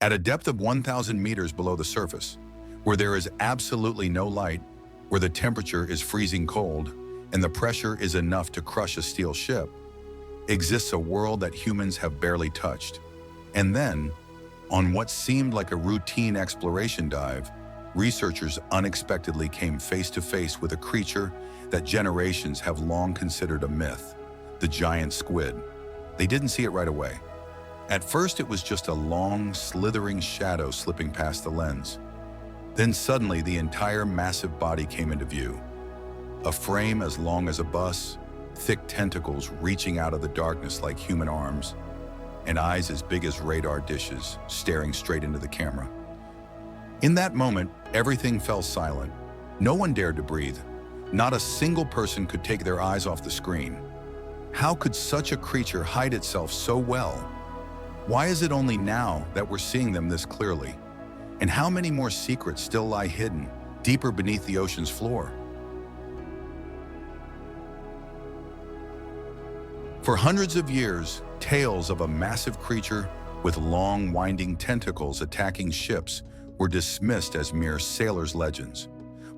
At a depth of 1,000 meters below the surface, where there is absolutely no light, where the temperature is freezing cold, and the pressure is enough to crush a steel ship, exists a world that humans have barely touched. And then, on what seemed like a routine exploration dive, researchers unexpectedly came face to face with a creature that generations have long considered a myth, the giant squid. They didn't see it right away. At first, it was just a long, slithering shadow slipping past the lens. Then suddenly, the entire massive body came into view. A frame as long as a bus, thick tentacles reaching out of the darkness like human arms, and eyes as big as radar dishes staring straight into the camera. In that moment, everything fell silent. No one dared to breathe. Not a single person could take their eyes off the screen. How could such a creature hide itself so well? Why is it only now that we're seeing them this clearly? And how many more secrets still lie hidden deeper beneath the ocean's floor? For hundreds of years, tales of a massive creature with long, winding tentacles attacking ships were dismissed as mere sailors' legends.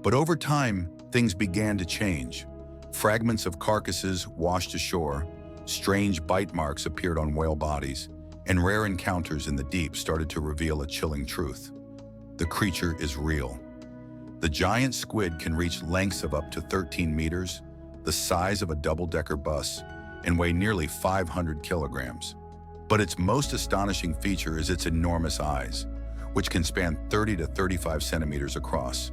But over time, things began to change. Fragments of carcasses washed ashore, strange bite marks appeared on whale bodies, and rare encounters in the deep started to reveal a chilling truth. The creature is real. The giant squid can reach lengths of up to 13 meters, the size of a double-decker bus, and weigh nearly 500 kilograms. But its most astonishing feature is its enormous eyes, which can span 30 to 35 centimeters across,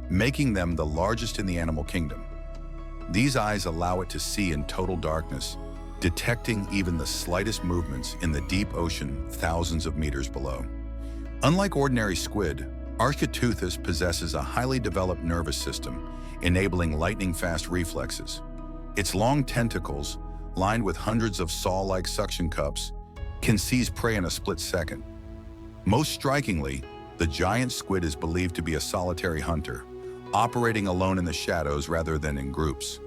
making them the largest in the animal kingdom. These eyes allow it to see in total darkness, detecting even the slightest movements in the deep ocean thousands of meters below. Unlike ordinary squid, Architeuthis possesses a highly developed nervous system, enabling lightning-fast reflexes. Its long tentacles, lined with hundreds of saw-like suction cups, can seize prey in a split second. Most strikingly, the giant squid is believed to be a solitary hunter, operating alone in the shadows rather than in groups.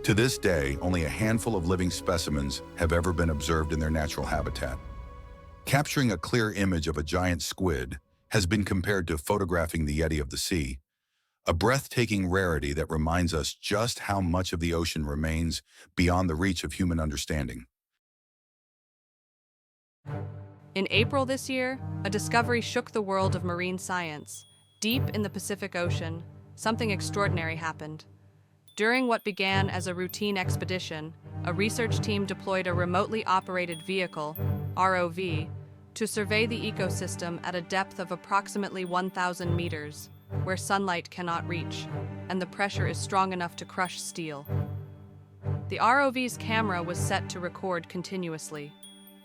To this day, only a handful of living specimens have ever been observed in their natural habitat. Capturing a clear image of a giant squid has been compared to photographing the Yeti of the sea, a breathtaking rarity that reminds us just how much of the ocean remains beyond the reach of human understanding. In April this year, a discovery shook the world of marine science. Deep in the Pacific Ocean, something extraordinary happened. During what began as a routine expedition, a research team deployed a remotely operated vehicle, ROV, to survey the ecosystem at a depth of approximately 1,000 meters, where sunlight cannot reach, and the pressure is strong enough to crush steel. The ROV's camera was set to record continuously.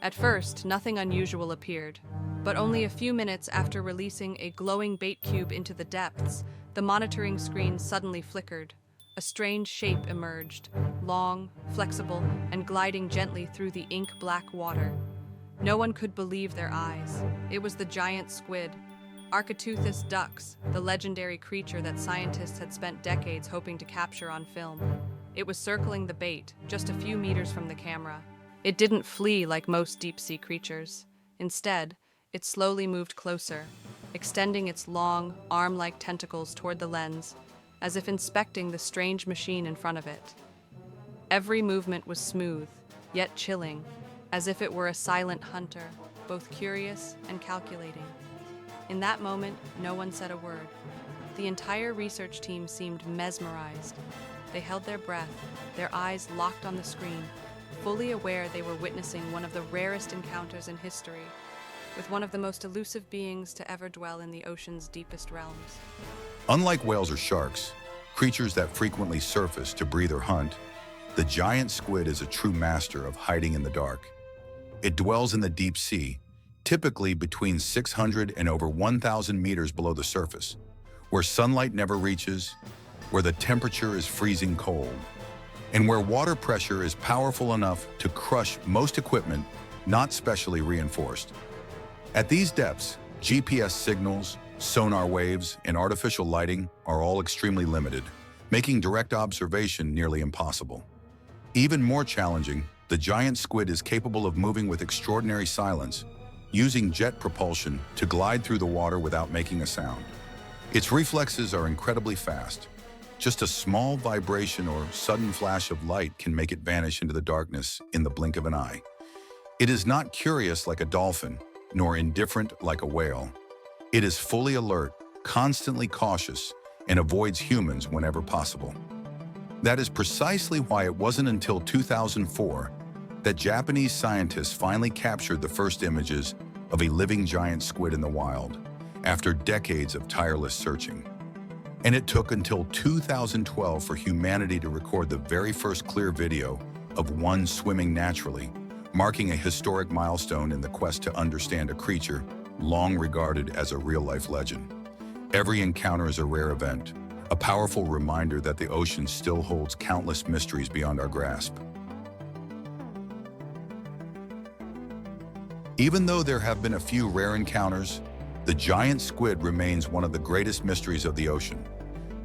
At first, nothing unusual appeared, but only a few minutes after releasing a glowing bait cube into the depths, the monitoring screen suddenly flickered. A strange shape emerged, long, flexible, and gliding gently through the ink-black water. No one could believe their eyes. It was the giant squid, Architeuthis ducks, the legendary creature that scientists had spent decades hoping to capture on film. It was circling the bait, just a few meters from the camera. It didn't flee like most deep-sea creatures. Instead, it slowly moved closer, extending its long, arm-like tentacles toward the lens, as if inspecting the strange machine in front of it. Every movement was smooth, yet chilling, as if it were a silent hunter, both curious and calculating. In that moment, no one said a word. The entire research team seemed mesmerized. They held their breath, their eyes locked on the screen, fully aware they were witnessing one of the rarest encounters in history, with one of the most elusive beings to ever dwell in the ocean's deepest realms. Unlike whales or sharks, creatures that frequently surface to breathe or hunt, the giant squid is a true master of hiding in the dark. It dwells in the deep sea, typically between 600 and over 1,000 meters below the surface, where sunlight never reaches, where the temperature is freezing cold, and where water pressure is powerful enough to crush most equipment not specially reinforced. At these depths, GPS signals, sonar waves, and artificial lighting are all extremely limited, making direct observation nearly impossible. Even more challenging, the giant squid is capable of moving with extraordinary silence, using jet propulsion to glide through the water without making a sound. Its reflexes are incredibly fast. Just a small vibration or sudden flash of light can make it vanish into the darkness in the blink of an eye. It is not curious like a dolphin, nor indifferent like a whale. It is fully alert, constantly cautious, and avoids humans whenever possible. That is precisely why it wasn't until 2004 that Japanese scientists finally captured the first images of a living giant squid in the wild, after decades of tireless searching. And it took until 2012 for humanity to record the very first clear video of one swimming naturally, marking a historic milestone in the quest to understand a creature long regarded as a real-life legend. Every encounter is a rare event, a powerful reminder that the ocean still holds countless mysteries beyond our grasp. Even though there have been a few rare encounters, the giant squid remains one of the greatest mysteries of the ocean.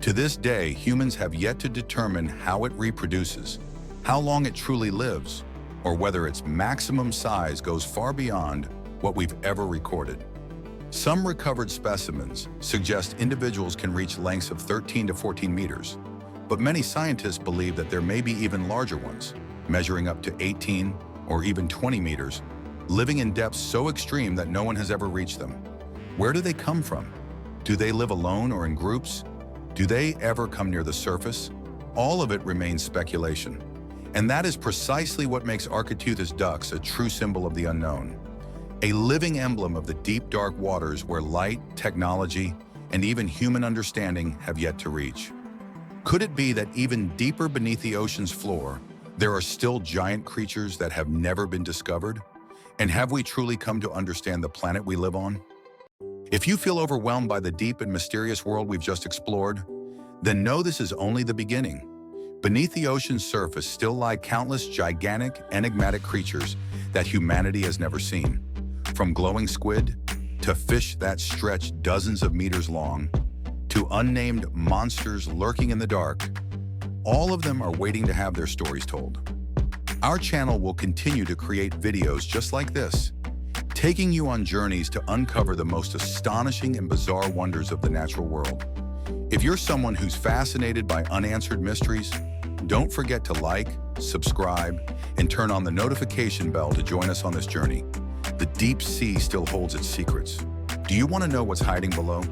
To this day, humans have yet to determine how it reproduces, how long it truly lives, or whether its maximum size goes far beyond what we've ever recorded. Some recovered specimens suggest individuals can reach lengths of 13 to 14 meters, but many scientists believe that there may be even larger ones, measuring up to 18 or even 20 meters, living in depths so extreme that no one has ever reached them. Where do they come from? Do they live alone or in groups? Do they ever come near the surface? All of it remains speculation. And that is precisely what makes Architeuthis ducks a true symbol of the unknown. A living emblem of the deep, dark waters where light, technology, and even human understanding have yet to reach. Could it be that even deeper beneath the ocean's floor, there are still giant creatures that have never been discovered? And have we truly come to understand the planet we live on? If you feel overwhelmed by the deep and mysterious world we've just explored, then know this is only the beginning. Beneath the ocean's surface still lie countless gigantic, enigmatic creatures that humanity has never seen. From glowing squid, to fish that stretch dozens of meters long, to unnamed monsters lurking in the dark, all of them are waiting to have their stories told. Our channel will continue to create videos just like this, taking you on journeys to uncover the most astonishing and bizarre wonders of the natural world. If you're someone who's fascinated by unanswered mysteries, don't forget to like, subscribe, and turn on the notification bell to join us on this journey. The deep sea still holds its secrets. Do you want to know what's hiding below?